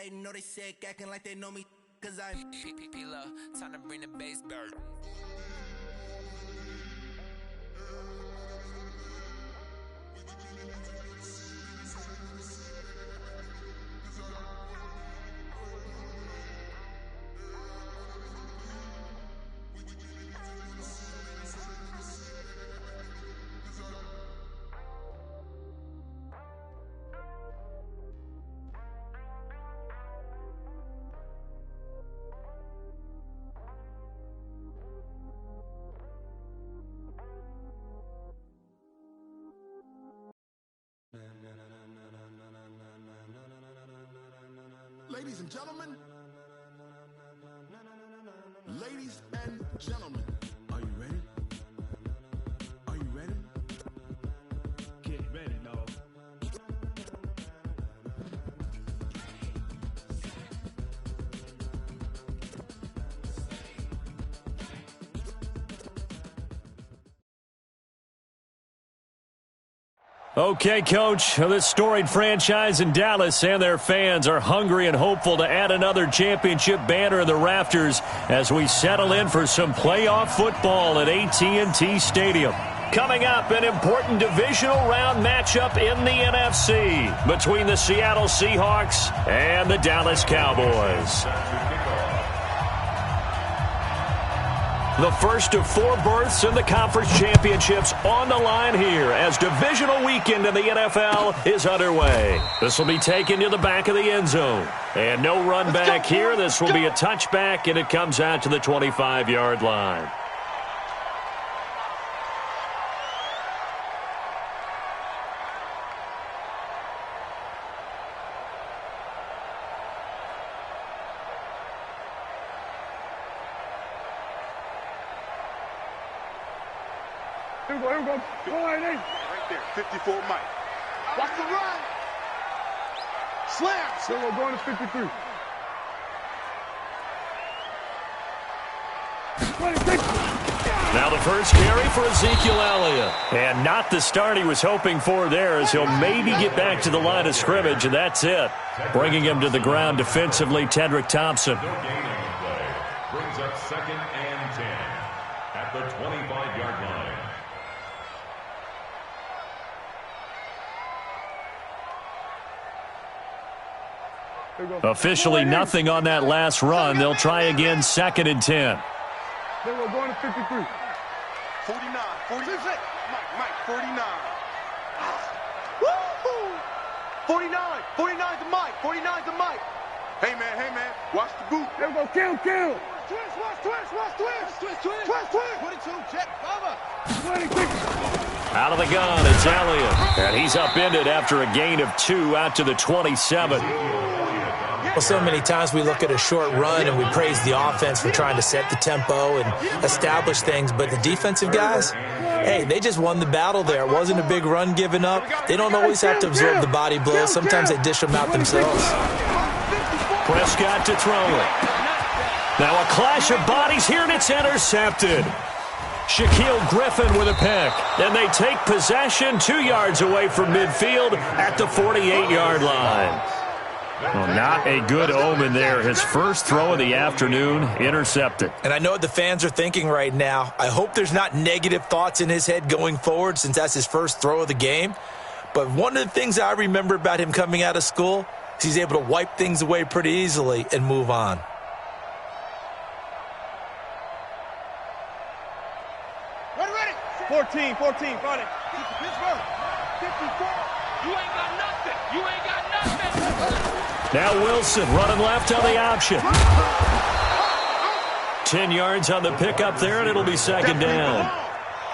They know they sick, acting like they know me, cause I'm P-P-P-Love, time to bring the bass bird. Ladies and gentlemen, ladies and gentlemen, are you ready? Are you ready? Get ready, dog. Okay, Coach, this storied franchise in Dallas and their fans are hungry and hopeful to add another championship banner in the rafters as we settle in for some playoff football at AT&T Stadium. Coming up, an important divisional round matchup in the NFC between the Seattle Seahawks and the Dallas Cowboys. The first of 4 berths in the conference championships on the line here as divisional weekend in the NFL is underway. This will be taken to the back of the end zone. And no run back here. This will be a touchback, and it comes out to the 25-yard line. Here we go. Go right in. Right there, 54 Mike. Watch the run. Slam. So we're going to 53. 26. Now the first carry for Ezekiel Elliott. And not the start he was hoping for there as he'll maybe get back to the line of scrimmage, and that's it. Bringing him to the ground defensively, Tedrick Thompson. Brings up 2nd and 10 at the 25-yard line. Officially nothing on that last run. They'll try again 2nd and 10. Then we're going to 53. 49, 46. Mike, 49. Woo! 49 to Mike, 49 to Mike. Hey, man, watch the boot. There we go, kill. Twist. 22, check, cover. 26. Out of the gun, it's Elliott. And he's upended after a gain of 2 out to the 27. Well, so many times we look at a short run and we praise the offense for trying to set the tempo and establish things, but the defensive guys, hey, they just won the battle there. It wasn't a big run given up. They don't always have to absorb the body blows. Sometimes they dish them out themselves. Prescott to throw it. Now a clash of bodies here, and it's intercepted. Shaquille Griffin with a pick. And they take possession 2 yards away from midfield at the 48-yard line. Well, not a good omen there. His first throw of the afternoon intercepted. And I know what the fans are thinking right now. I hope there's not negative thoughts in his head going forward since that's his first throw of the game. But one of the things I remember about him coming out of school is he's able to wipe things away pretty easily and move on. Ready. 14, got it. Pittsburgh. 54. You ain't got nothing. Now Wilson running left on the option. 10 yards on the pickup there, and it'll be 2nd down.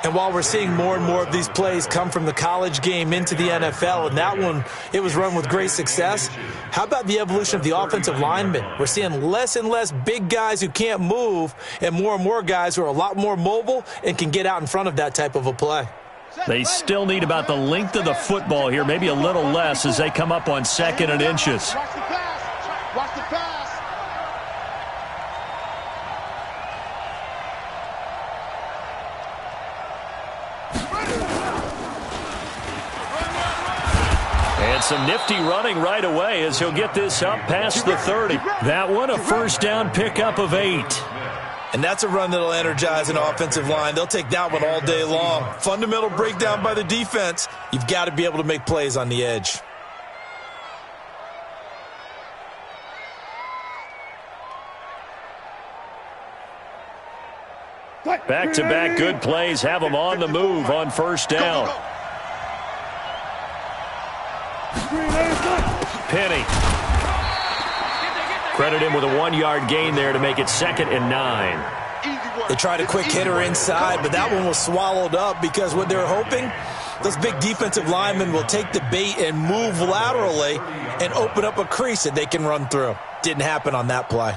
And while we're seeing more and more of these plays come from the college game into the NFL, and that one, it was run with great success, how about the evolution of the offensive linemen? We're seeing less and less big guys who can't move and more guys who are a lot more mobile and can get out in front of that type of a play. They still need about the length of the football here, maybe a little less as they come up on 2nd and inches. Watch the pass. And some nifty running right away as he'll get this up past the 30. That one a first down pickup of 8. And that's a run that'll energize an offensive line. They'll take that one all day long. Fundamental breakdown by the defense. You've got to be able to make plays on the edge. Back-to-back good plays have them on the move on first down. Penny. Credit him with a 1-yard gain there to make it 2nd and 9. They tried a quick hitter inside, but that one was swallowed up because what they're hoping, those big defensive linemen will take the bait and move laterally and open up a crease that they can run through. Didn't happen on that play.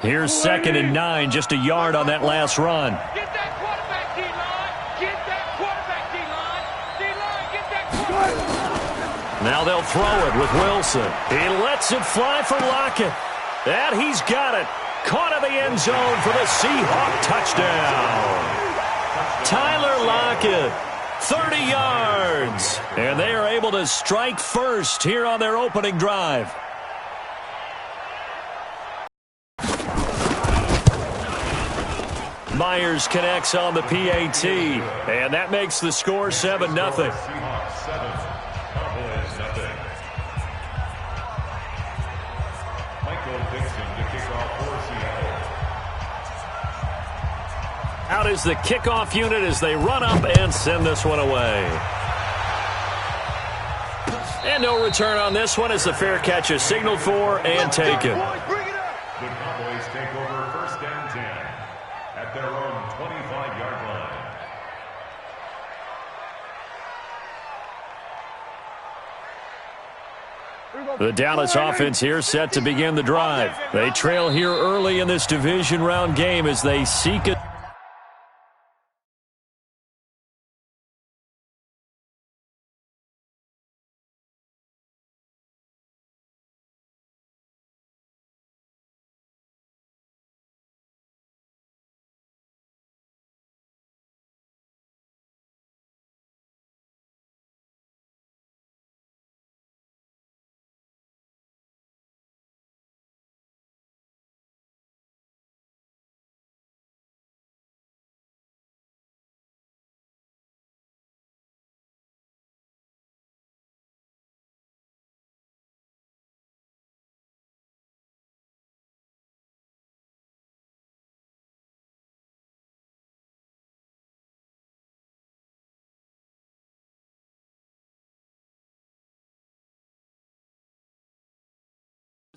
Here's 2nd and 9, just a yard on that last run. Get that quarterback, D-line. Get that quarterback, D-line. D-line, get that quarterback. Now they'll throw it with Wilson. He lets it fly for Lockett. And he's got it. Caught in the end zone for the Seahawk touchdown. Tyler Lockett, 30 yards. And they are able to strike first here on their opening drive. Myers connects on the PAT, and that makes the score 7-0. Out is the kickoff unit as they run up and send this one away. And no return on this one as the fair catch is signaled for and taken. The Cowboys take over first and 10 at their own 25-yard line. The Dallas offense here set to begin the drive. They trail here early in this division round game as they seek it.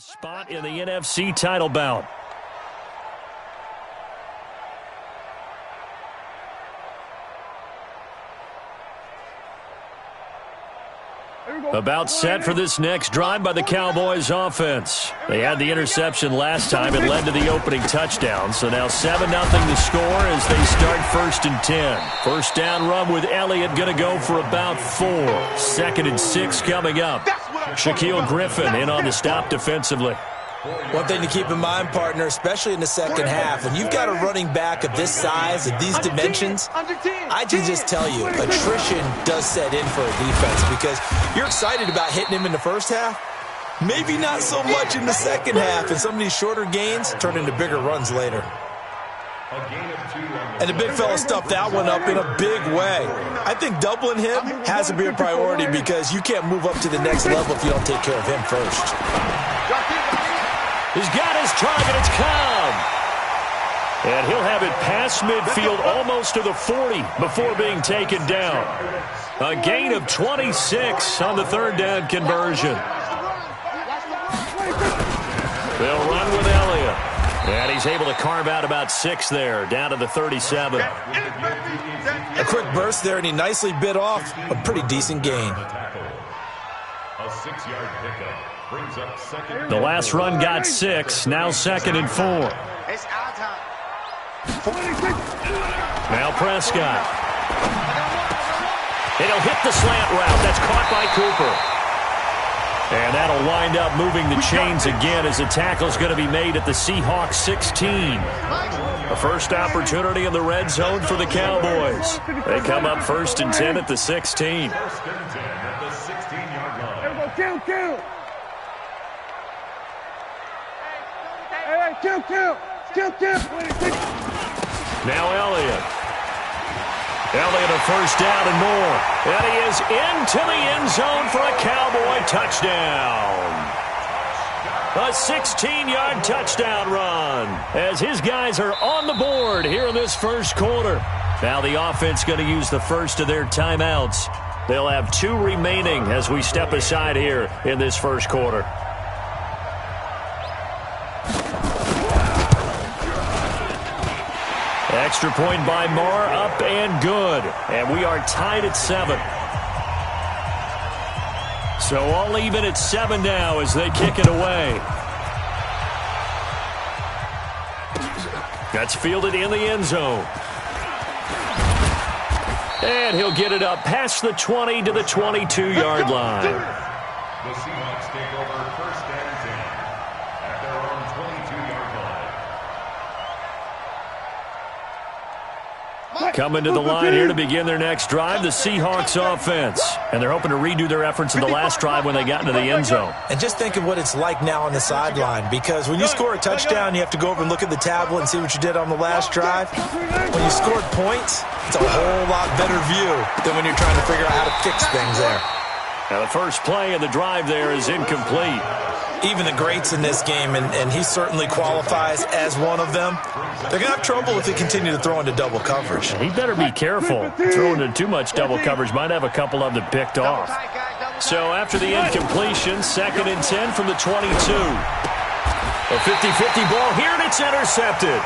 Spot in the NFC title bout. About set for this next drive by the Cowboys offense. They had the interception last time. It led to the opening touchdown. So now 7-0 the score as they start 1st and 10. First down run with Elliott going to go for about 4. 2nd and 6 coming up. Shaquille Griffin in on the stop defensively. One thing to keep in mind, partner, especially in the second half, when you've got a running back of this size, of these dimensions, I can just tell you, attrition does set in for a defense because you're excited about hitting him in the first half. Maybe not so much in the second half, and some of these shorter gains turn into bigger runs later. And the big fella stuffed that one up in a big way. I think doubling him has to be a priority because you can't move up to the next level if you don't take care of him first. He's got his target. It's Cobb. And he'll have it past midfield almost to the 40 before being taken down. A gain of 26 on the 3rd down conversion. They'll run with Elliott. And he's able to carve out about 6 there, down to the 37. A quick burst there, and he nicely bit off a pretty decent gain. A 6-yard pickup brings up 2nd. The last run got 6, now 2nd and 4. It's our time. Now Prescott. It'll hit the slant route. That's caught by Cooper. And that'll wind up moving the chains again as the tackle's going to be made at the Seahawks 16. The first opportunity in the red zone for the Cowboys. They come up 1st and 10 at the 16. 1st and 10 at the 16-yard line. Count. Hey, count. Now Elliott. Elliott a first down and more. And he is into the end zone for a Cowboy touchdown. A 16-yard touchdown run as his guys are on the board here in this first quarter. Now the offense going to use the first of their timeouts. They'll have 2 remaining as we step aside here in this first quarter. Extra point by Marr, up and good. And we are tied at 7. So all even at 7 now as they kick it away. That's fielded in the end zone. And he'll get it up past the 20 to the 22-yard line. The Seahawks take over 1st and 10 at their own 22-yard line. Coming to the line here to begin their next drive, the Seahawks offense. And they're hoping to redo their efforts in the last drive when they got into the end zone. And just think of what it's like now on the sideline, because when you score a touchdown, you have to go over and look at the tablet and see what you did on the last drive. When you scored points, it's a whole lot better view than when you're trying to figure out how to fix things there. Now the first play of the drive there is incomplete. Even the greats in this game, and he certainly qualifies as one of them, they're going to have trouble if they continue to throw into double coverage. He better be careful. Throwing into too much double coverage might have a couple of them picked off. So after the incompletion, 2nd and 10 from the 22. A 50-50 ball here, and it's intercepted.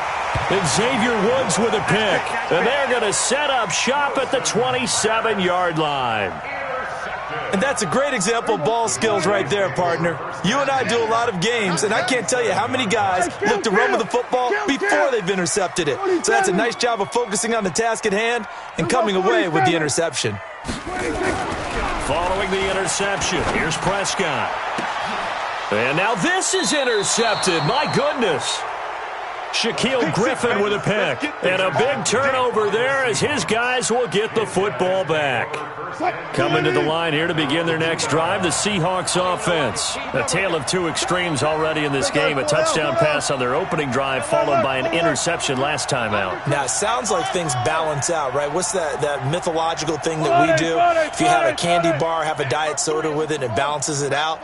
And Xavier Woods with a pick. And they're going to set up shop at the 27-yard line. And that's a great example of ball skills right there, partner. You and I do a lot of games, and I can't tell you how many guys look to run with the football before they've intercepted it. So that's a nice job of focusing on the task at hand and coming away with the interception. Following the interception, here's Prescott. And now this is intercepted. My goodness. Shaquille Griffin with a pick. And a big turnover there as his guys will get the football back. Coming to the line here to begin their next drive, the Seahawks offense. A tale of 2 extremes already in this game. A touchdown pass on their opening drive followed by an interception last time out. Now, it sounds like things balance out, right? What's that mythological thing that we do? If you have a candy bar, have a diet soda with it, and it balances it out.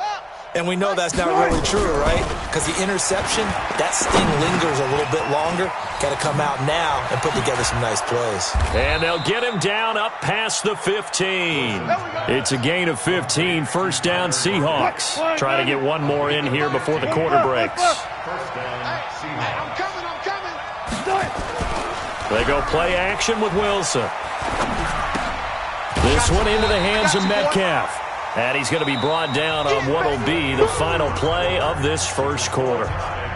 And we know that's not really true, right? Because the interception, that sting lingers a little bit longer. Got to come out now and put together some nice plays. And they'll get him down up past the 15. It's a gain of 15. First down, Seahawks. Try to get one more in here before the quarter breaks. First down, Seahawks. I'm coming. They go play action with Wilson. This one into the hands of Metcalf. And he's going to be brought down on what will be the final play of this first quarter.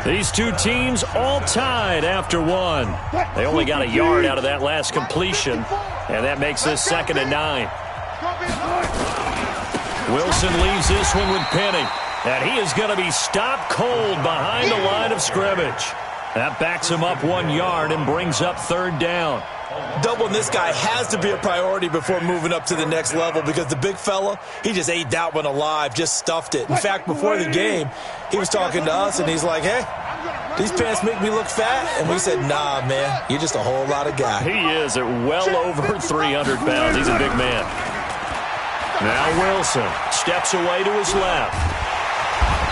These 2 teams all tied after 1. They only got a yard out of that last completion, and that makes this 2nd and 9. Wilson leaves this one with Penny, and he is going to be stopped cold behind the line of scrimmage. That backs him up 1 yard and brings up 3rd down. Doubling this guy has to be a priority before moving up to the next level, because the big fella, he just ate that one alive, just stuffed it. In fact, before the game, he was talking to us, and he's like, hey, these pants make me look fat? And we said, nah, man, you're just a whole lot of guy. He is at well over 300 pounds. He's a big man. Now Wilson steps away to his left.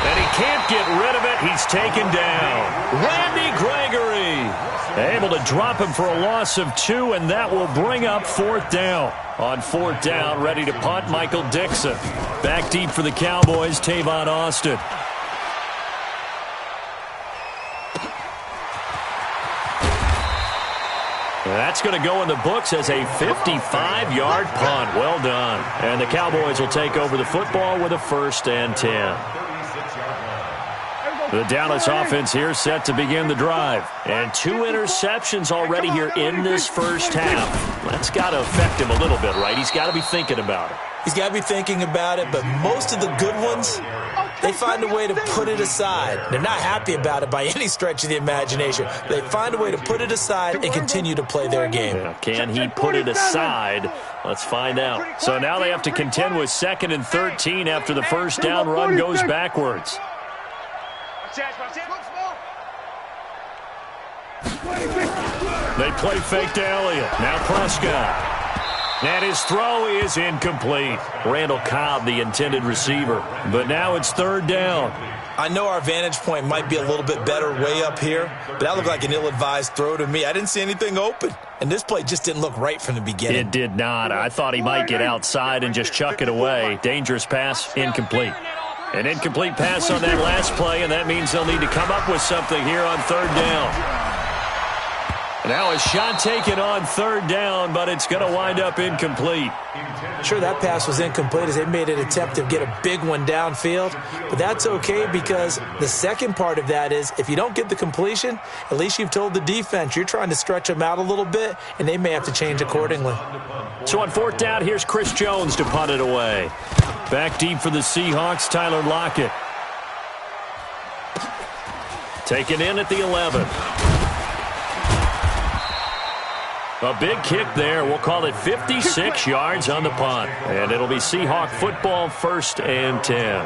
And he can't get rid of it. He's taken down. Randy Gregory able to drop him for a loss of 2, and that will bring up 4th down. On 4th down, ready to punt, Michael Dixon. Back deep for the Cowboys, Tavon Austin. That's going to go in the books as a 55-yard punt. Well done. And the Cowboys will take over the football with a 1st and 10. The Dallas offense here set to begin the drive. And 2 interceptions already here in this first half. That's got to affect him a little bit, right? He's got to be thinking about it. He's got to be thinking about it, but most of the good ones they find a way to put it aside. They're not happy about it by any stretch of the imagination. They find a way to put it aside and continue to play their game. Yeah, can he put it aside? Let's find out. So now they have to contend with 2nd and 13 after the first down run goes backwards. They play fake to Elliott. Now Prescott. And his throw is incomplete. Randall Cobb, the intended receiver. But now it's 3rd down. I know our vantage point might be a little bit better way up here, but that looked like an ill-advised throw to me. I didn't see anything open, and this play just didn't look right from the beginning. It did not. I thought he might get outside and just chuck it away. Dangerous pass, incomplete. An incomplete pass on that last play, and that means they'll need to come up with something here on 3rd down. Now a shot taken on 3rd down, but it's going to wind up incomplete. Sure, that pass was incomplete as they made an attempt to get a big one downfield, but that's okay because the second part of that is if you don't get the completion, at least you've told the defense you're trying to stretch them out a little bit, and they may have to change accordingly. So on 4th down, here's Chris Jones to punt it away. Back deep for the Seahawks, Tyler Lockett. Taken in at the 11. A big kick there. We'll call it 56 yards on the punt. And it'll be Seahawk football, 1st and 10.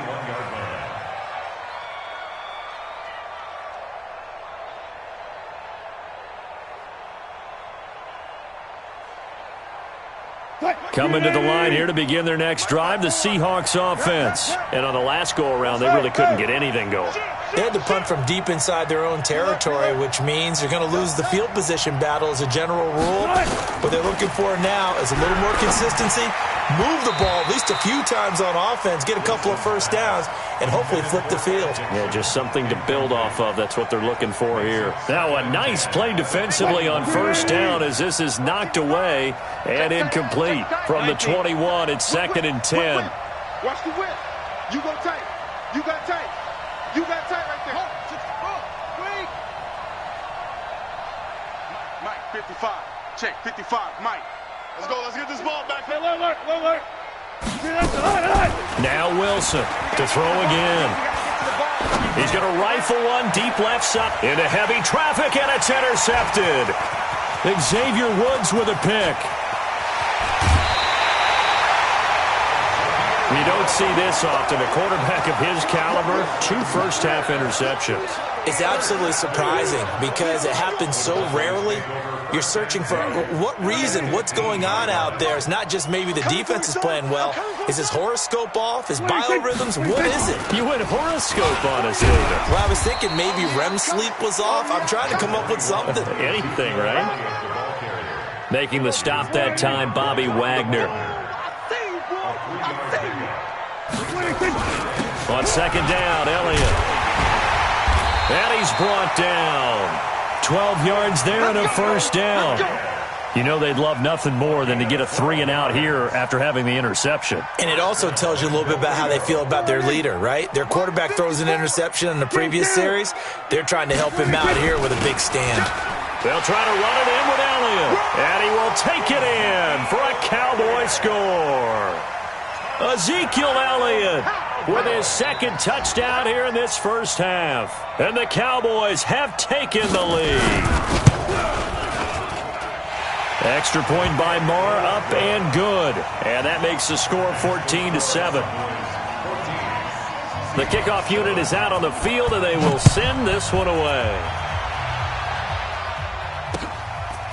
Coming to the line here to begin their next drive, the Seahawks offense. And on the last go-around, they really couldn't get anything going. They had to punt from deep inside their own territory, which means they're going to lose the field position battle as a general rule. What they're looking for now is a little more consistency, move the ball at least a few times on offense, get a couple of first downs, and hopefully flip the field. Yeah, just something to build off of. That's what they're looking for here. Now a nice play defensively on 1st down as this is knocked away and incomplete. From the 21, it's 2nd and 10. Watch the whip. You go tight. You got tight. You got tight right there. Mike, 55. Check, 55. Mike. Let's go. Let's get this ball back. Hey, alert. Now Wilson to throw again. He's going to rifle one deep left side into heavy traffic, and it's intercepted. Xavier Woods with a pick. You don't see this often. A quarterback of his caliber, 2 first-half interceptions. It's absolutely surprising because it happens so rarely. You're searching for what reason, what's going on out there. It's not just maybe the defense is playing well. Is his horoscope off? His biorhythms? What is it? You went horoscope on us, David. Well, I was thinking maybe REM sleep was off. I'm trying to come up with something. Anything, right? Making the stop that time, Bobby Wagner. On 2nd down, Elliott. And he's brought down. 12 yards there and a first down. You know they'd love nothing more than to get a 3-and-out here after having the interception. And it also tells you a little bit about how they feel about their leader, right? Their quarterback throws an interception in the previous series. They're trying to help him out here with a big stand. They'll try to run it in with Elliott. And he will take it in for a Cowboy score. Ezekiel Elliott with his 2nd touchdown here in this first half. And the Cowboys have taken the lead. Extra point by Marr, up and good. And that makes the score 14-7. The kickoff unit is out on the field, and they will send this one away.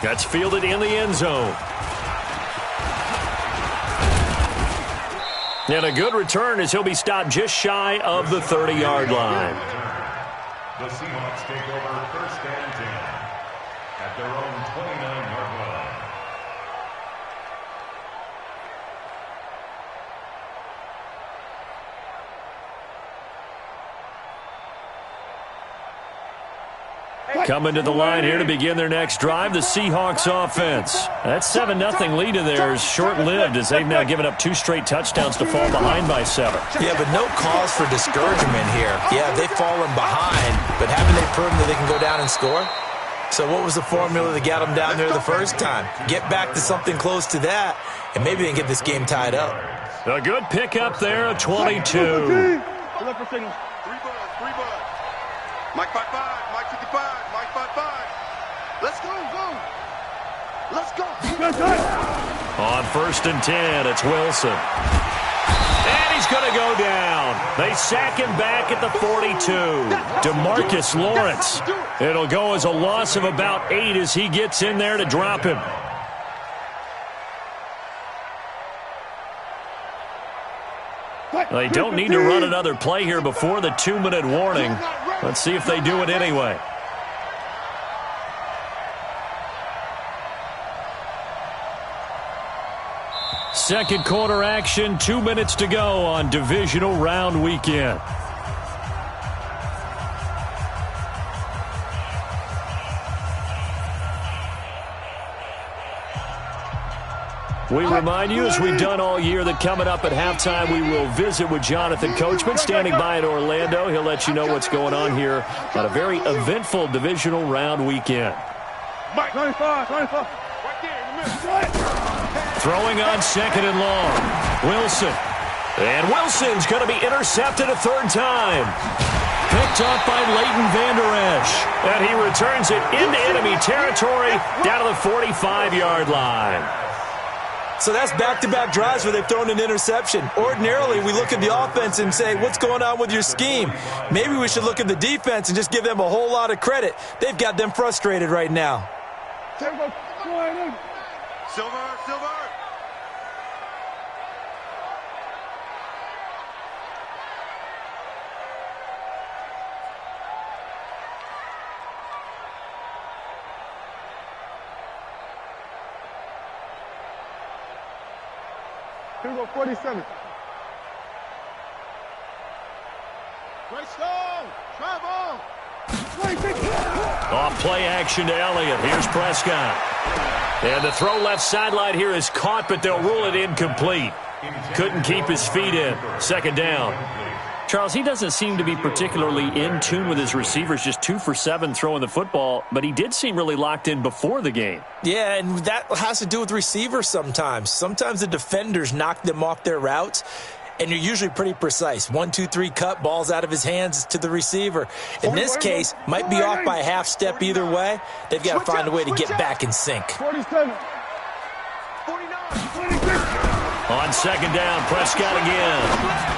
That's fielded in the end zone. And a good return as he'll be stopped just shy of the 30-yard line. The Seahawks take over 1st and 10 at their own 29-yard line. Coming to the line here to begin their next drive, the Seahawks offense. That 7-0 lead of theirs short-lived as they've now given up 2 straight touchdowns to fall behind by 7. Yeah, but no cause for discouragement here. Yeah, they've fallen behind, but haven't they proven that they can go down and score? So what was the formula that got them down there the first time? Get back to something close to that, and maybe they can get this game tied up. A good pickup there, a 22. Look for signal. 3 buds. Mike 5-5, Mike 55, Mike 5-5. Let's go. Let's go. On 1st and 10, it's Wilson. And he's going to go down. They sack him back at the 42. DeMarcus Lawrence. It'll go as a loss of about 8 as he gets in there to drop him. They don't need to run another play here before the 2-minute warning. Let's see if they do it anyway. Second quarter action, 2 minutes to go on divisional round weekend. We remind you, as we've done all year, that coming up at halftime, we will visit with Jonathan Coachman, standing by in Orlando. He'll let you know what's going on here on a very eventful divisional round weekend. 25. Throwing on 2nd and long. Wilson. And Wilson's going to be intercepted a 3rd time. Picked up by Leighton Vander Esch. And he returns it into enemy territory down to the 45-yard line. So that's back-to-back drives where they've thrown an interception. Ordinarily, we look at the offense and say, what's going on with your scheme? Maybe we should look at the defense and just give them a whole lot of credit. They've got them frustrated right now. Silver. Here we go, 47. Great stone. Travel. Off play action to Elliott. Here's Prescott. And the throw left sideline here is caught, but they'll rule it incomplete. Couldn't keep his feet in. 2nd down. Charles, he doesn't seem to be particularly in tune with his receivers, just 2 for 7 throwing the football, but he did seem really locked in before the game. Yeah, and that has to do with receivers sometimes. Sometimes the defenders knock them off their routes, and you're usually pretty precise. 1, 2, 3 cut, balls out of his hands to the receiver. In this case, might be off by a half step either way. They've got to find a way to get back in sync. 47. 49. On 2nd down, Prescott again.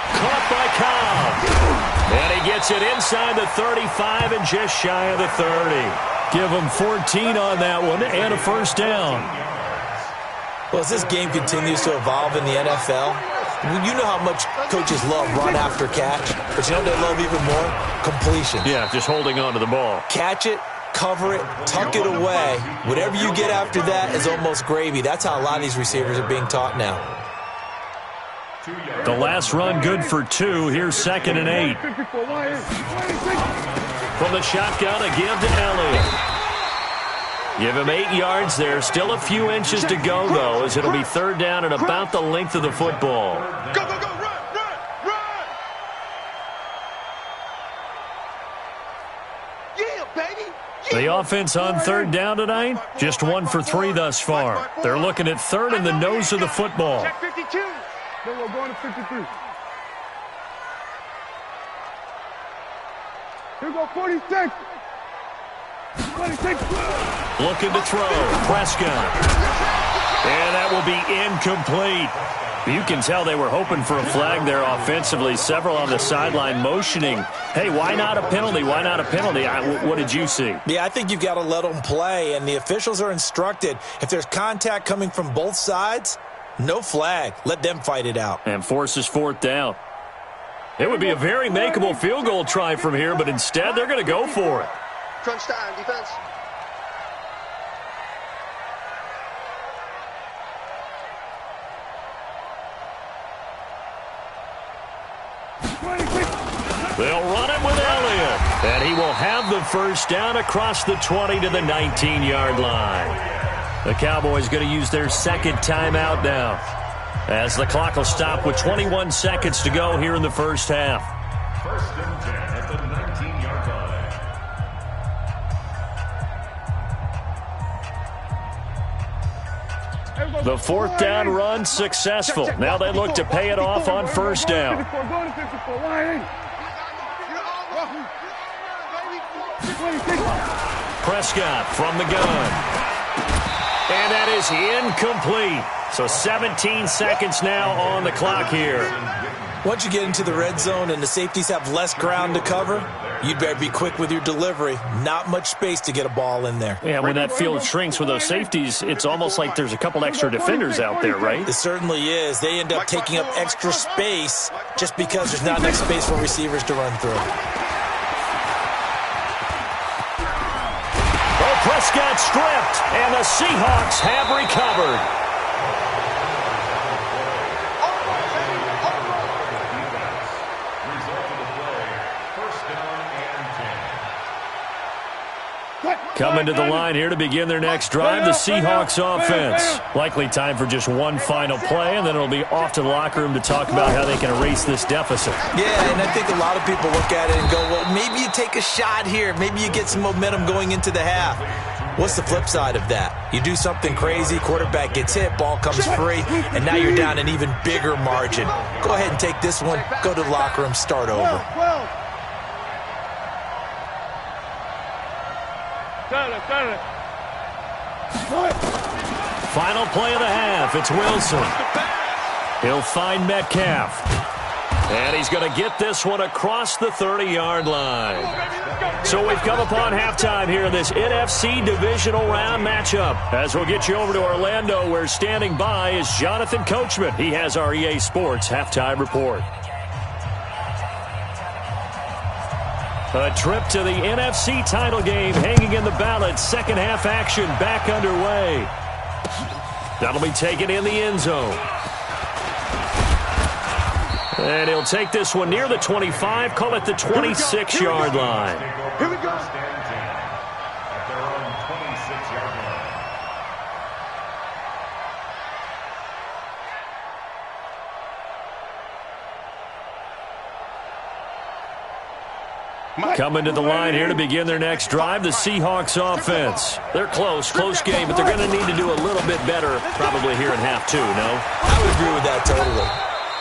Caught by Cobb. And he gets it inside the 35 and just shy of the 30. Give him 14 on that one and a 1st down. Well, as this game continues to evolve in the NFL, you know how much coaches love run after catch, but you know what they love even more? Completion. Yeah, just holding on to the ball. Catch it, cover it, tuck it away. Whatever you get after that is almost gravy. That's how a lot of these receivers are being taught now. The last run good for 2. Here's 2nd and 8. From the shotgun, a give to Elliott. Give him 8 yards there. Still a few inches to go, though, as it'll be 3rd down and about the length of the football. Go, run. Yeah, baby. The offense on 3rd down tonight, just 1 for 3 thus far. They're looking at 3rd in the nose of the football. Check 52. Then we're going to 53. Here we go, 46. 26. Looking to throw. Prescott. And that will be incomplete. You can tell they were hoping for a flag there offensively. Several on the sideline motioning. Hey, why not a penalty? Why not a penalty? What did you see? Yeah, I think you've got to let them play, and the officials are instructed. If there's contact coming from both sides, no flag. Let them fight it out. And forces 4th down. It would be a very makeable field goal try from here, but instead they're going to go for it. Crunch time, defense. They'll run it with Elliott. And he will have the 1st down across the 20 to the 19-yard line. The Cowboys going to use their 2nd timeout now, as the clock will stop with 21 seconds to go here in the 1st half. 1st and 10 at the 19-yard The fourth down run successful. Now they look to pay it off on first down. Prescott from the gun. And that is incomplete. So 17 seconds now on the clock here. Once you get into the red zone and the safeties have less ground to cover, you'd better be quick with your delivery. Not much space to get a ball in there. Yeah, when that field shrinks with those safeties, it's almost like there's a couple extra defenders out there, right? It certainly is. They end up taking up extra space just because there's not enough space for receivers to run through. Oh, Prescott stripped, and the Seahawks have recovered. Coming to the line here to begin their next drive, the Seahawks offense. Likely time for just one final play, and then it'll be off to the locker room to talk about how they can erase this deficit. Yeah, and I think a lot of people look at it and go, well, maybe you take a shot here. Maybe you get some momentum going into the half. What's the flip side of that? You do something crazy, quarterback gets hit, ball comes free, and now you're down an even bigger margin. Go ahead and take this one, go to the locker room, start over. Final play of the half. It's Wilson. He'll find Metcalf. And he's going to get this one across the 30-yard line. So we've come upon halftime here in this NFC divisional round matchup. As we'll get you over to Orlando, where standing by is Jonathan Coachman. He has our EA Sports halftime report. A trip to the NFC title game hanging in the balance. Second half action back underway. That'll be taken in the end zone. And he'll take this one near the 25, call it the 26-yard line. Here we go. At their own 26-yard line. Coming to the line here to begin their next drive, the Seahawks offense. They're close game, but they're going to need to do a little bit better probably here in half two, no? I would agree with that totally.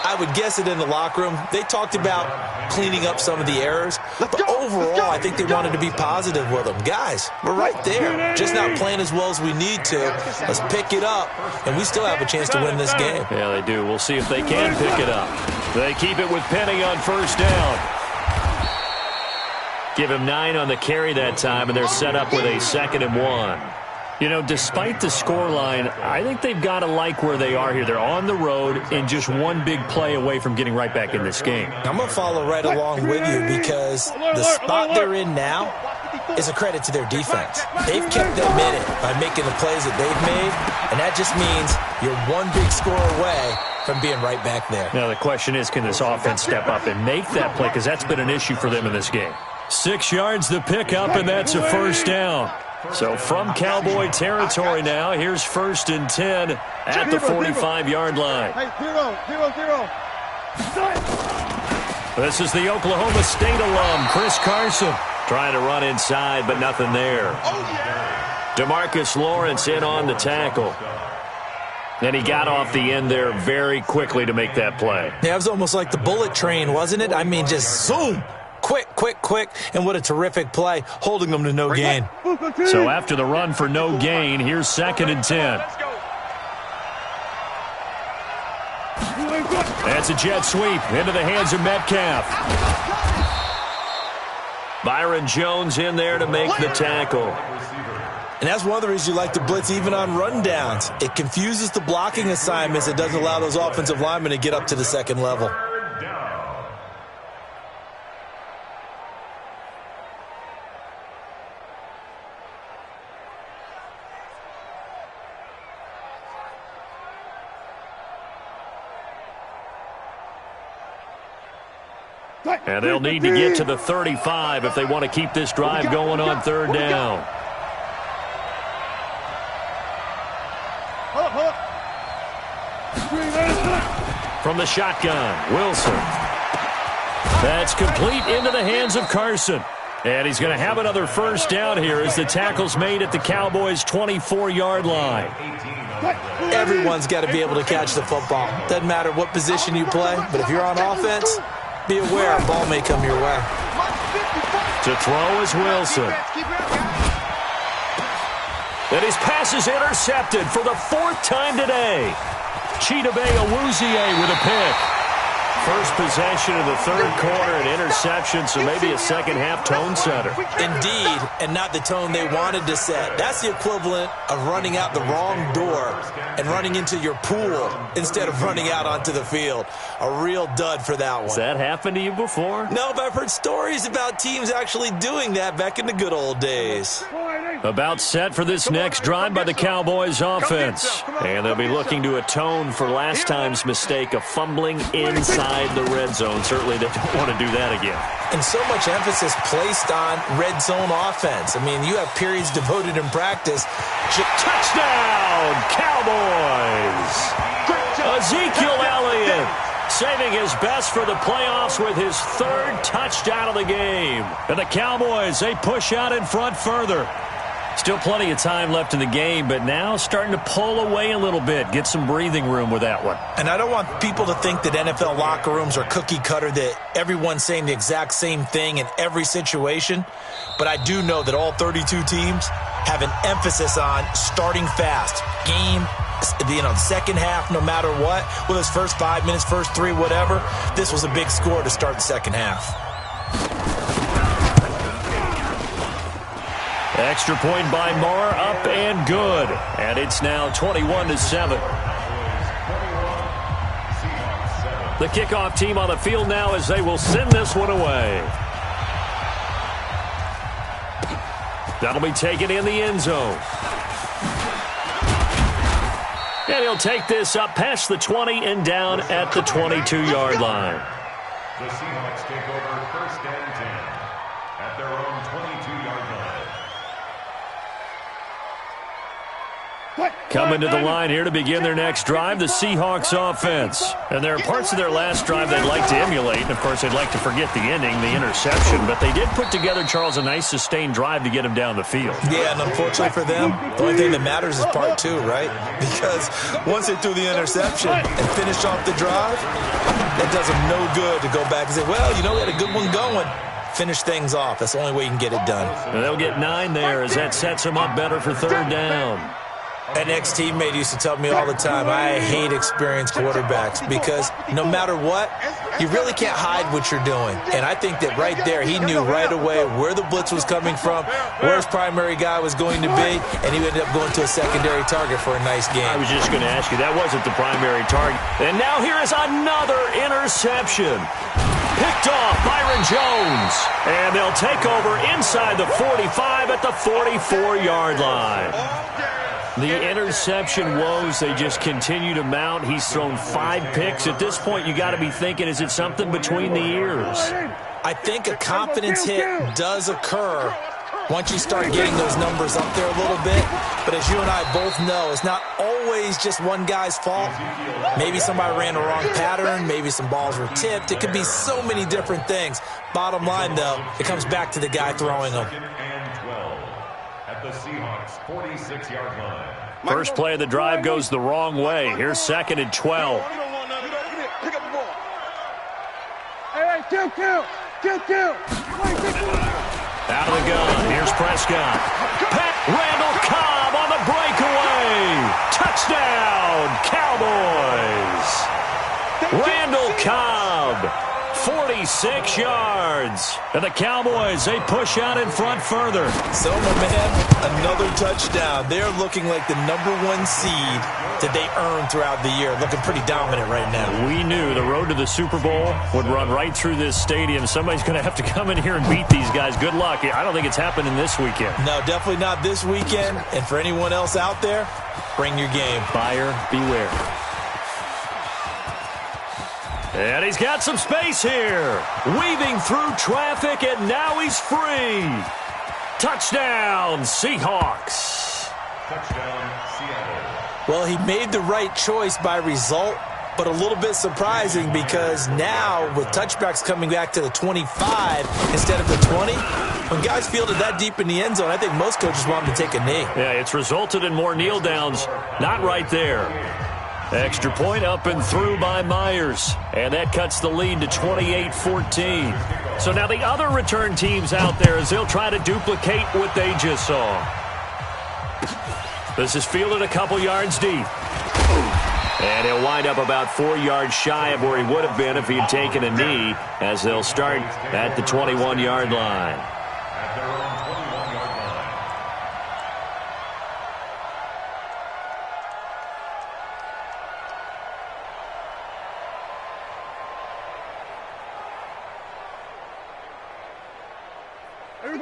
I would guess it in the locker room. They talked about cleaning up some of the errors, but overall, I think they wanted to be positive with them. Guys, we're right there. Just not playing as well as we need to. Let's pick it up, and we still have a chance to win this game. Yeah, they do. We'll see if they can pick it up. They keep it with Penny on first down. Give him 9 on the carry that time, and they're set up with a 2nd and 1. You know, despite the scoreline, I think they've got to like where they are here. They're on the road and just one big play away from getting right back in this game. I'm going to follow right along with you because the spot they're in now is a credit to their defense. They've kept them in it by making the plays that they've made, and that just means you're one big score away from being right back there. Now, the question is, can this offense step up and make that play? Because that's been an issue for them in this game. 6 yards the pickup, and that's a first down. So from Cowboy territory now, here's 1st and 10 at the 45-yard line. This is the Oklahoma State alum, Chris Carson, trying to run inside, but nothing there. DeMarcus Lawrence in on the tackle. And he got off the end there very quickly to make that play. Yeah, it was almost like the bullet train, wasn't it? I mean, just zoom. Quick, and what a terrific play, holding them to no gain. So after the run for no gain, here's 2nd and 10. That's a jet sweep into the hands of Metcalf. Byron Jones in there to make the tackle. And that's one of the reasons you like to blitz even on rundowns. It confuses the blocking assignments. It doesn't allow those offensive linemen to get up to the second level. And they'll need to get to the 35 if they want to keep this drive going on 3rd down. From the shotgun, Wilson. That's complete into the hands of Carson. And he's going to have another first down here as the tackle's made at the Cowboys' 24-yard line. Everyone's got to be able to catch the football. Doesn't matter what position you play, but if you're on offense, be aware a ball may come your way. To throw is Wilson. And his pass is intercepted for the 4th time today. Chidobe Awuzie with a pick. First possession of the 3rd quarter, an interception, so maybe a second-half tone setter. Indeed, and not the tone they wanted to set. That's the equivalent of running out the wrong door and running into your pool instead of running out onto the field. A real dud for that one. Has that happened to you before? No, but I've heard stories about teams actually doing that back in the good old days. About set for this next drive by the Cowboys offense. And they'll be looking to atone for last time's mistake of fumbling inside the red zone. Certainly they don't want to do that again. And so much emphasis placed on red zone offense. I mean, you have periods devoted in practice. Touchdown, Cowboys! Ezekiel Elliott saving his best for the playoffs with his 3rd touchdown of the game. And the Cowboys, they push out in front further. Still plenty of time left in the game, but now starting to pull away a little bit. Get some breathing room with that one. And I don't want people to think that NFL locker rooms are cookie cutter, that everyone's saying the exact same thing in every situation. But I do know that all 32 teams have an emphasis on starting fast. Game, second half, no matter what. Whether it's first 5 minutes, first 3, whatever. This was a big score to start the second half. Extra point by Marr, up and good. And it's now 21-7. The kickoff team on the field now as they will send this one away. That'll be taken in the end zone. And he'll take this up past the 20 and down at the 22-yard line. The Seahawks take over 1st and 10 at their own 22-yard line. Coming to the line here to begin their next drive, the Seahawks offense. And there are parts of their last drive they'd like to emulate. And, of course, they'd like to forget the ending, the interception. But they did put together, Charles, a nice sustained drive to get him down the field. Yeah, and unfortunately for them, the only thing that matters is part 2, right? Because once they threw the interception and finished off the drive, that does them no good to go back and say, well, you know, we had a good one going. Finish things off. That's the only way you can get it done. And they'll get 9 there as that sets them up better for 3rd down. An ex-teammate used to tell me all the time, I hate experienced quarterbacks because no matter what, you really can't hide what you're doing. And I think that right there, he knew right away where the blitz was coming from, where his primary guy was going to be, and he ended up going to a secondary target for a nice game. I was just going to ask you, that wasn't the primary target. And now here is another interception. Picked off Byron Jones. And they'll take over inside the 45 at the 44-yard line. The interception woes, they just continue to mount. He's thrown 5 picks. At this point, you got to be thinking, is it something between the ears? I think a confidence hit does occur once you start getting those numbers up there a little bit. But as you and I both know, it's not always just one guy's fault. Maybe somebody ran the wrong pattern. Maybe some balls were tipped. It could be so many different things. Bottom line, though, it comes back to the guy throwing them. At the Seahawks 46-yard line. First play of the drive goes the wrong way. Here's 2nd and 12. Pick up the ball. Hey, kill. Out of the gun. Here's Prescott. Randall Cobb on the breakaway. Touchdown, Cowboys. Randall Cobb. 46 yards. And the Cowboys, they push out in front further. So, my man, another touchdown. They're looking like the #1 seed that they earned throughout the year. Looking pretty dominant right now. We knew the road to the Super Bowl would run right through this stadium. Somebody's going to have to come in here and beat these guys. Good luck. I don't think it's happening this weekend. No, definitely not this weekend. And for anyone else out there, bring your game. Buyer beware. And he's got some space here. Weaving through traffic, and now he's free. Touchdown, Seahawks. Touchdown, Seattle. Well, he made the right choice by result, but a little bit surprising because now with touchbacks coming back to the 25 instead of the 20, when guys fielded that deep in the end zone, I think most coaches want them to take a knee. Yeah, it's resulted in more kneel downs. Not right there. Extra point up and through by Myers. And that cuts the lead to 28-14. So now the other return teams out there as they'll try to duplicate what they just saw. This is fielded a couple yards deep. And he'll wind up about 4 yards shy of where he would have been if he had taken a knee, as they'll start at the 21-yard line. At their own 21-yard line.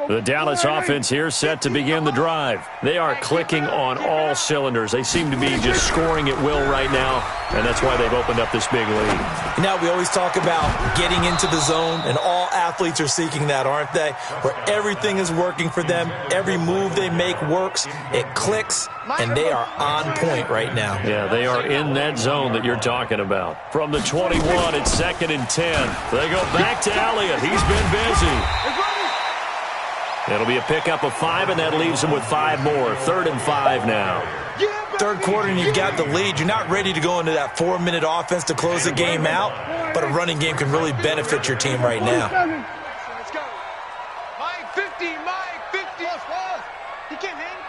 The Dallas offense here set to begin the drive. They are clicking on all cylinders. They seem to be just scoring at will right now, and that's why they've opened up this big lead. Now, we always talk about getting into the zone, and all athletes are seeking that, aren't they? Where everything is working for them, every move they make works, it clicks, and they are on point right now. Yeah, they are in that zone that you're talking about. From the 21, it's 2nd and 10. They go back to Elliott. He's been busy. It'll be a pickup of 5, and that leaves them with 5 more. 3rd and 5 now. Third quarter, and you've got the lead. You're not ready to go into that 4-minute offense to close the game out, but a running game can really benefit your team right now. Let's go. Mike 50, Mike 50. He can't hang.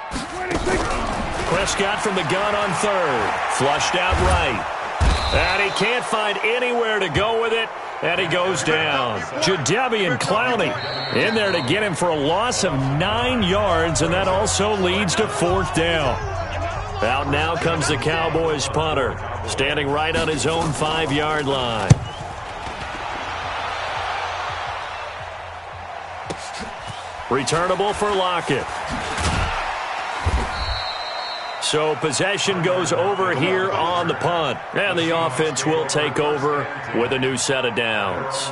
Prescott from the gun on 3rd. Flushed out right. And he can't find anywhere to go with it. And he goes down. Jadeveon Clowney in there to get him for a loss of 9 yards, and that also leads to 4th down. Out now comes the Cowboys punter, standing right on his own 5-yard line. Returnable for Lockett. So possession goes over here on the punt. And the offense will take over with a new set of downs.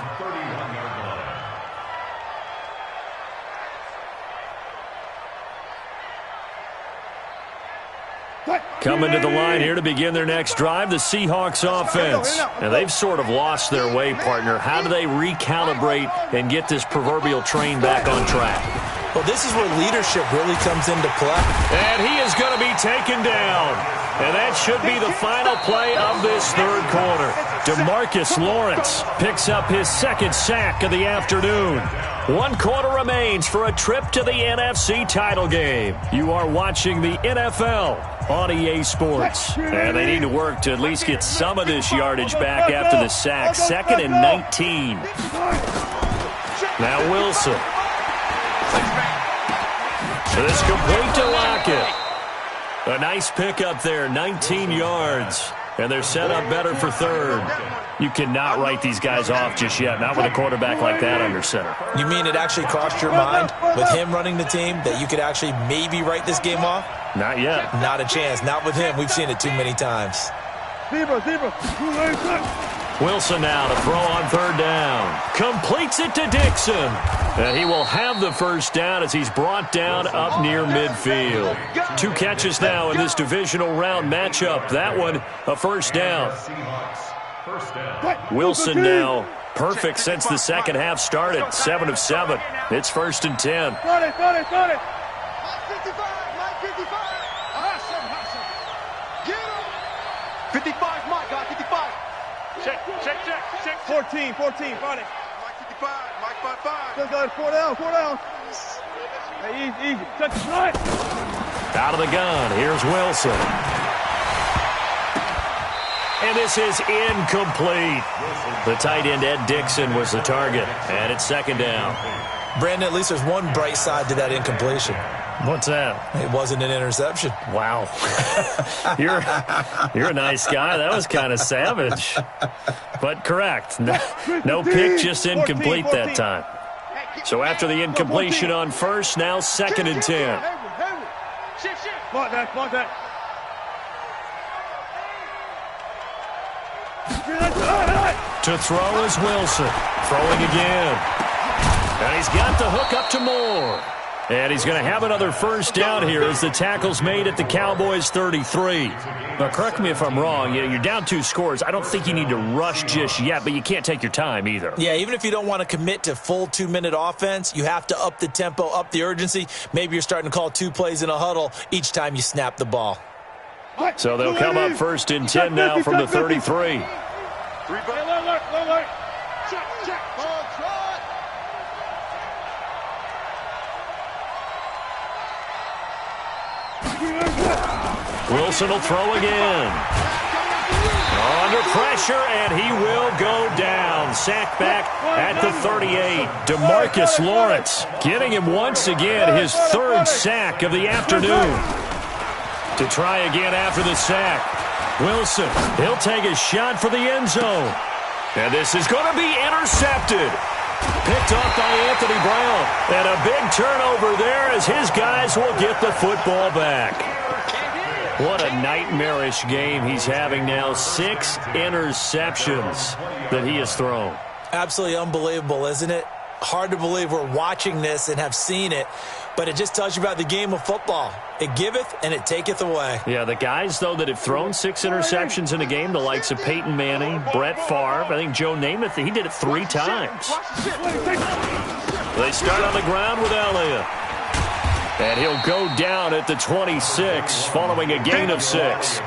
Coming to the line here to begin their next drive, the Seahawks offense. And they've sort of lost their way, partner. How do they recalibrate and get this proverbial train back on track? Well, this is where leadership really comes into play. And he is going to be taken down. And that should be the final play of this third quarter. DeMarcus Lawrence picks up his 2nd sack of the afternoon. 1 quarter remains for a trip to the NFC title game. You are watching the NFL on EA Sports. And they need to work to at least get some of this yardage back after the sack. 2nd and 19. Now Wilson. This complete to Lockett. A nice pickup there, 19 yards. And they're set up better for 3rd. You cannot write these guys off just yet, not with a quarterback like that under center. You mean it actually crossed your mind with him running the team that you could actually maybe write this game off? Not yet. Not a chance. Not with him. We've seen it too many times. Wilson now to throw on 3rd down. Completes it to Dixon. And he will have the 1st down as he's brought down up near midfield. 2 catches now in this divisional round matchup. That one, a 1st down. Wilson now perfect since the second half started. 7 of 7. It's 1st and 10. Got it. 55, Mike 55. Awesome. Get him. 55, Mike, got 55. Check. 14, got it. Mike 55, Mike 55. Just got it, 4 down. Hey, easy. Touch the slide. Out of the gun, here's Wilson. And this is incomplete. The tight end, Ed Dixon, was the target. And it's 2nd down. Brandon, at least there's one bright side to that incompletion. What's that? It wasn't an interception. Wow. You're a nice guy. That was kind of savage. But correct. No pick, just incomplete that time. So after the incompletion on 1st, now 2nd and 10. Block that. To throw is Wilson. Throwing again. And he's got the hook up to Moore. And he's going to have another first down here as the tackle's made at the Cowboys' 33. Now, correct me if I'm wrong. You're down 2 scores. I don't think you need to rush just yet, but you can't take your time either. Yeah, even if you don't want to commit to full 2-minute offense, you have to up the tempo, up the urgency. Maybe you're starting to call 2 plays in a huddle each time you snap the ball. So they'll come up first and 10 now from the 33. Wilson will throw again. Under pressure, and he will go down. Sacked back at the 38. DeMarcus Lawrence getting him once again, his 3rd sack of the afternoon. To try again after the sack. Wilson, he'll take a shot for the end zone. And this is going to be intercepted. Picked off by Anthony Brown. And a big turnover there as his guys will get the football back. What a nightmarish game he's having now. 6 interceptions that he has thrown. Absolutely unbelievable, isn't it? Hard to believe we're watching this and have seen it, but it just tells you about the game of football. It giveth and it taketh away. Yeah, the guys, though, that have thrown 6 interceptions in a game, the likes of Peyton Manning, Brett Favre, I think Joe Namath, he did it 3 times. They start on the ground with Elliott. And he'll go down at the 26 following a gain of 6.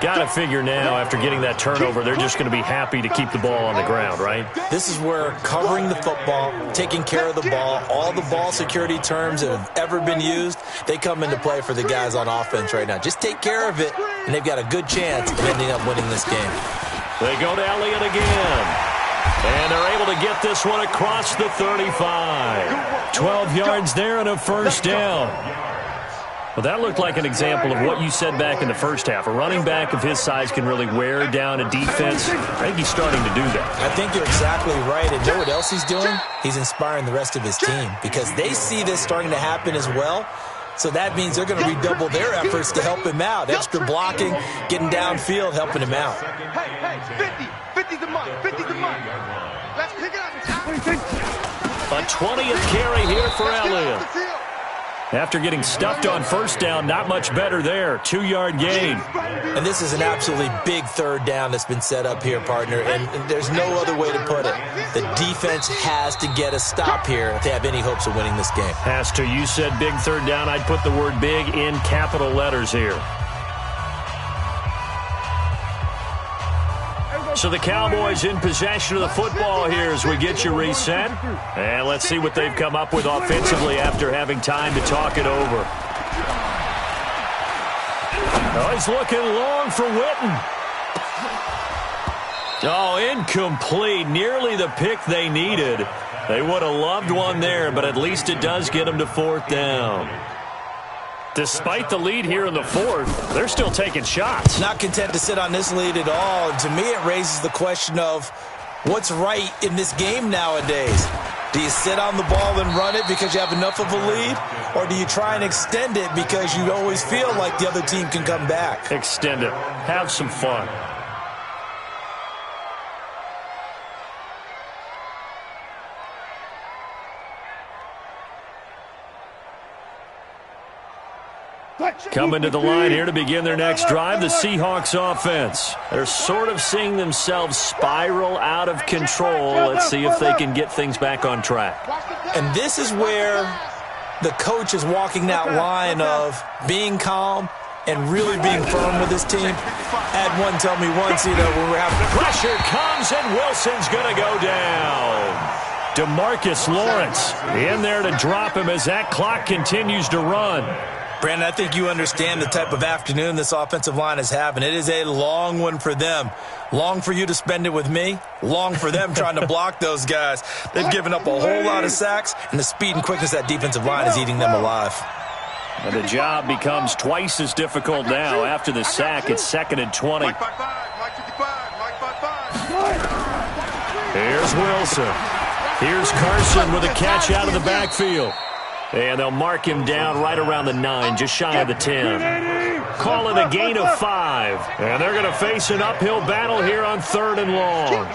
Got to figure now, after getting that turnover, they're just going to be happy to keep the ball on the ground, right? This is where covering the football, taking care of the ball, all the ball security terms that have ever been used, they come into play for the guys on offense right now. Just take care of it, and they've got a good chance of ending up winning this game. They go to Elliott again. And they're able to get this one across the 35. 12 yards there and a first down. Well, that looked like an example of what you said back in the first half. A running back of his size can really wear down a defense. I think he's starting to do that. I think you're exactly right. And you know what else he's doing? He's inspiring the rest of his team because they see this starting to happen as well. So that means they're going to redouble their efforts to help him out. Extra blocking, getting downfield, helping him out. Hey, 50's the money, 50's the money. Let's pick it up. A 20th carry here for Elliott. After getting stuffed on first down, not much better there. 2-yard gain. And this is an absolutely big 3rd down that's been set up here, partner. And there's no other way to put it. The defense has to get a stop here if they have any hopes of winning this game. Has to. You said big 3rd down. I'd put the word big in capital letters here. So the Cowboys in possession of the football here as we get you reset. And let's see what they've come up with offensively after having time to talk it over. Oh, he's looking long for Witten. Oh, incomplete. Nearly the pick they needed. They would have loved one there, but at least it does get them to 4th down. Despite the lead here in the 4th, they're still taking shots. Not content to sit on this lead at all. And to me, it raises the question of what's right in this game nowadays. Do you sit on the ball and run it because you have enough of a lead? Or do you try and extend it because you always feel like the other team can come back? Extend it. Have some fun. Coming to the line here to begin their next drive, the Seahawks offense. They're sort of seeing themselves spiral out of control. Let's see if they can get things back on track. And this is where the coach is walking that line of being calm and really being firm with his team. Had one tell me once, when we're having pressure comes and Wilson's going to go down. DeMarcus Lawrence in there to drop him as that clock continues to run. Brandon, I think you understand the type of afternoon this offensive line is having. It is a long one for them. Long for you to spend it with me. Long for them trying to block those guys. They've given up a whole lot of sacks, and the speed and quickness of that defensive line is eating them alive. And the job becomes twice as difficult now. After the sack, it's 2nd and 20. Here's Wilson. Here's Carson with a catch out of the backfield. And they'll mark him down right around the 9, just shy of the 10. Call it a gain of 5. And they're going to face an uphill battle here on 3rd and long.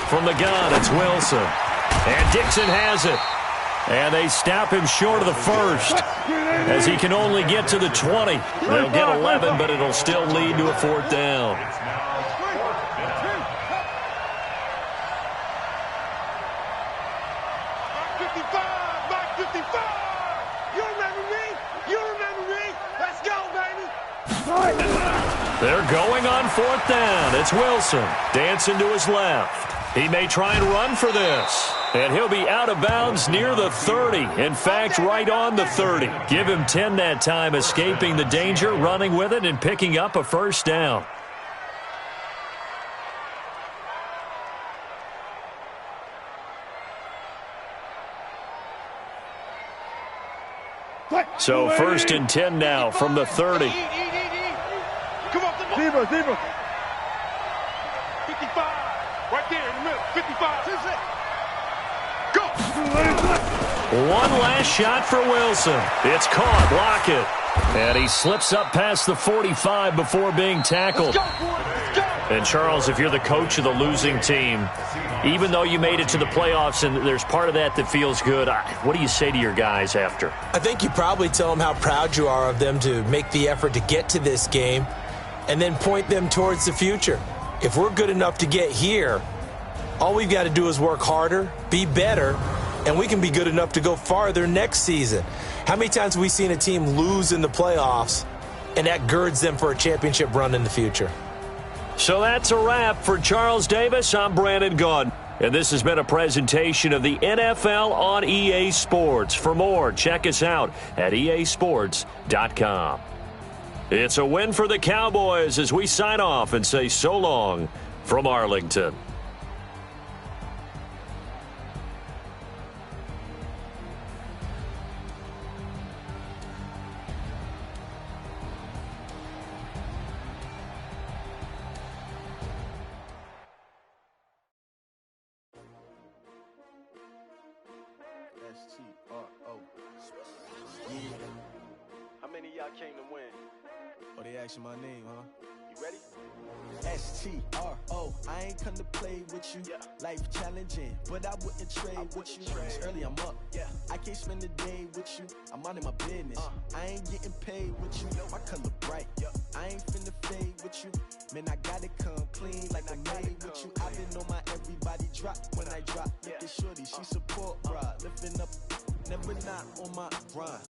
From the gun, it's Wilson. And Dixon has it. And they stop him short of the first, as he can only get to the 20. They'll get 11, but it'll still lead to a fourth down. They're going on fourth down. It's Wilson dancing to his left. He may try and run for this. And he'll be out of bounds near the 30. In fact, right on the 30. Give him 10 that time, escaping the danger, running with it, and picking up a first down. So 1st and 10 now from the 30. Zebra. 55. Right there in the middle. 55. Go. One last shot for Wilson. It's caught. Block it. And he slips up past the 45 before being tackled. Let's go, boys. Let's go. And Charles, if you're the coach of the losing team, even though you made it to the playoffs and there's part of that feels good, what do you say to your guys after? I think you probably tell them how proud you are of them to make the effort to get to this game and then point them towards the future. If we're good enough to get here, all we've got to do is work harder, be better, and we can be good enough to go farther next season. How many times have we seen a team lose in the playoffs, and that girds them for a championship run in the future? So that's a wrap. For Charles Davis, I'm Brandon Gaudin. And this has been a presentation of the NFL on EA Sports. For more, check us out at easports.com. It's a win for the Cowboys as we sign off and say so long from Arlington. S-T-R-O. Yeah. How many of y'all came to win? Oh, they asking my name, huh? You ready? S-T-R-O. I ain't come to play with you. Yeah. Life challenging, but I wouldn't trade with you. It's early, I'm up. Yeah. I can't spend the day with you. I'm minding my business. I ain't getting paid with you. My color bright. Yeah. I ain't finna fade with you. Man, I gotta come clean like I made with you. I've been on my everybody drop when I drop. Look at shorty, she support, bruh. Lifting up, never not on my grind.